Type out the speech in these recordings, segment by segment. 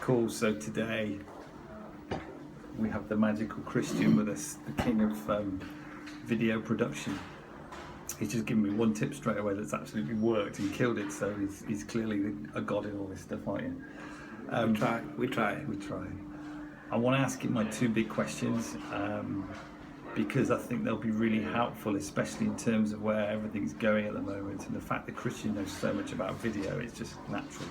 Cool. So today we have the magical Cristian with us, the king of video production. He's just given me one tip straight away that's absolutely worked and killed it. So he's clearly a god in all this stuff, aren't you? We try. I want to ask you my two big questions because I think they'll be really helpful, especially in terms of where everything's going at the moment, and the fact that Cristian knows so much about video. It's just natural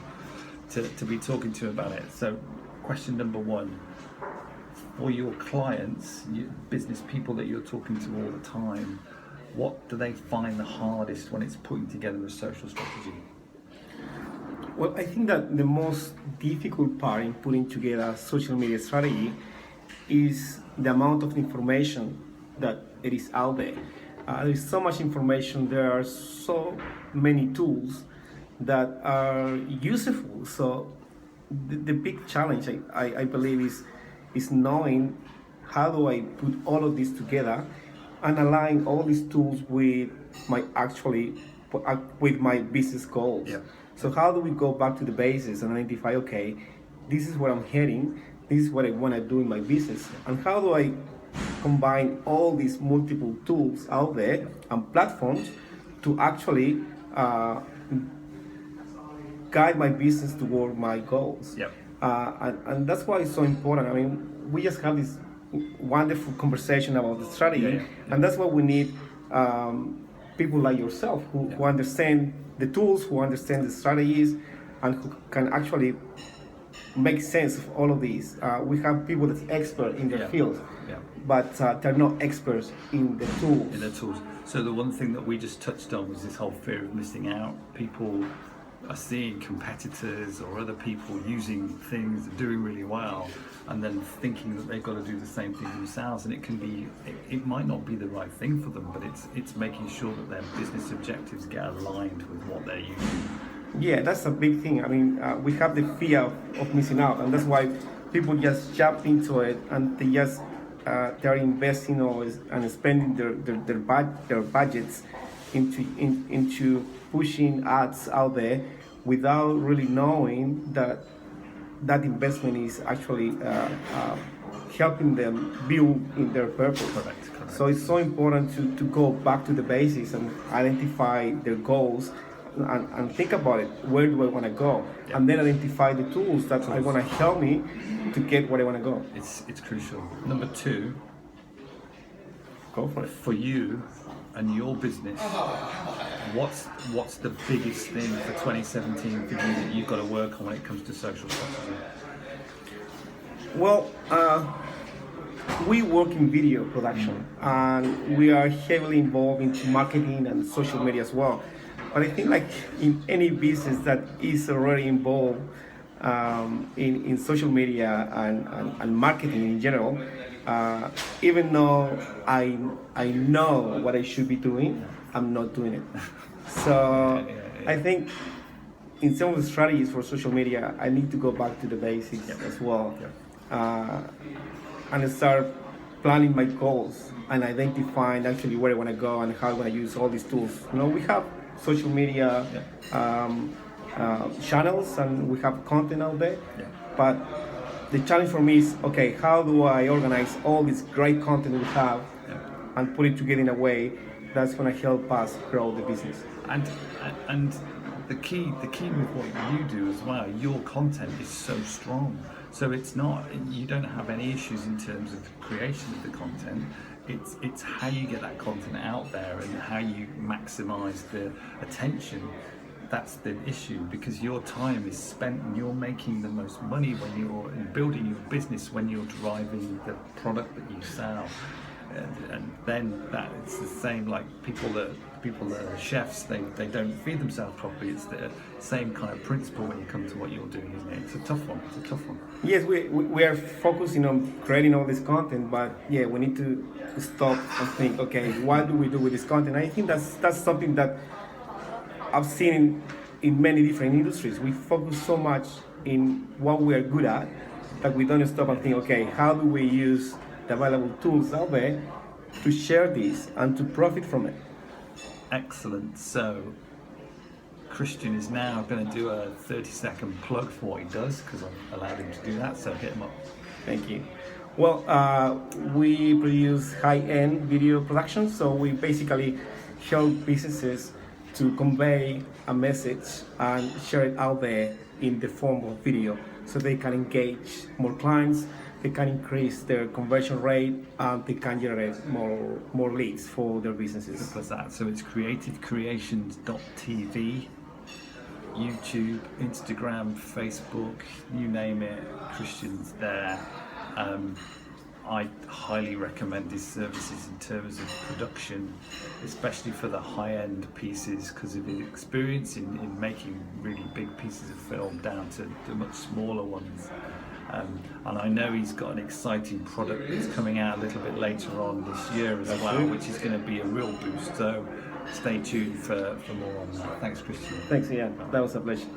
to be talking to him about it. So question number one, for your clients, business people that you're talking to all the time, what do they find the hardest when it's putting together a social strategy? Well, I think that the most difficult part in putting together a social media strategy is the amount of information that it is out there. There's so much information, there are so many tools that are useful. So the big challenge, I believe, is knowing how do I put all of this together and align all these tools with my business goals. Yeah. So how do we go back to the basics and identify, okay, this is where I'm heading, this is what I want to do in my business, and how do I combine all these multiple tools out there and platforms to actually guide my business toward my goals. Yep. And that's why it's so important. I mean, we just have this wonderful conversation about the strategy, and that's why we need people like yourself who understand the tools, who understand the strategies, and who can actually make sense of all of these. We have people that's expert in their field, but they're not experts in the tools. So the one thing that we just touched on was this whole fear of missing out. People are seeing competitors or other people using things, doing really well, and then thinking that they've got to do the same thing themselves, and it might not be the right thing for them, but it's making sure that their business objectives get aligned with what they're using. Yeah, that's a big thing. I mean, we have the fear of missing out, and that's why people just jump into it, and they're investing and spending their budgets into pushing ads out there without really knowing that investment is actually helping them build in their purpose. Correct. So it's so important to go back to the basics and identify their goals and think about it. Where do I want to go? Yeah. And then identify the tools that are going to help me to get where I want to go. It's crucial. Number two, go for it. For you and your business, what's the biggest thing for 2017 for you that you've got to work on when it comes to social strategy? Well, we work in video production, and we are heavily involved into marketing and social media as well. But I think, like in any business that is already involved in social media and marketing in general, even though I know what I should be doing, I'm not doing it. So I think in some of the strategies for social media, I need to go back to the basics as well, and start planning my goals and identifying actually where I want to go and how I want to use all these tools. You know, we have social media channels, and we have content out there, but the challenge for me is, okay, how do I organize all this great content we have and put it together in a way that's going to help us grow the business? And the key with what you do as well, your content is so strong. So you don't have any issues in terms of the creation of the content. It's how you get that content out there and how you maximize the attention. That's the issue, because your time is spent and you're making the most money when you're building your business, when you're driving the product that you sell. And then it's the same, like people that are chefs, they don't feed themselves properly. It's the same kind of principle when you come to what you're doing, isn't it? It's a tough one. Yes, we are focusing on creating all this content, but we need to stop and think, okay, what do we do with this content? I think that's something that I've seen in many different industries. We focus so much in what we are good at that we don't stop and think, okay, how do we use the available tools out there to share this and to profit from it? Excellent. So Christian is now going to do a 30-second plug for what he does, because I've allowed him to do that, so hit him up. Thank you. Well, we produce high-end video productions, so we basically help businesses to convey a message and share it out there in the form of video, so they can engage more clients, they can increase their conversion rate, and they can generate more leads for their businesses. Simple as that. So it's creativecreations.tv, YouTube, Instagram, Facebook, you name it, Christian's there. I highly recommend his services in terms of production, especially for the high-end pieces, because of his experience in making really big pieces of film down to the much smaller ones. And I know he's got an exciting product that's coming out a little bit later on this year as well, which is going to be a real boost. So stay tuned for more on that. Thanks, Christian. Thanks, Ian. That was a pleasure.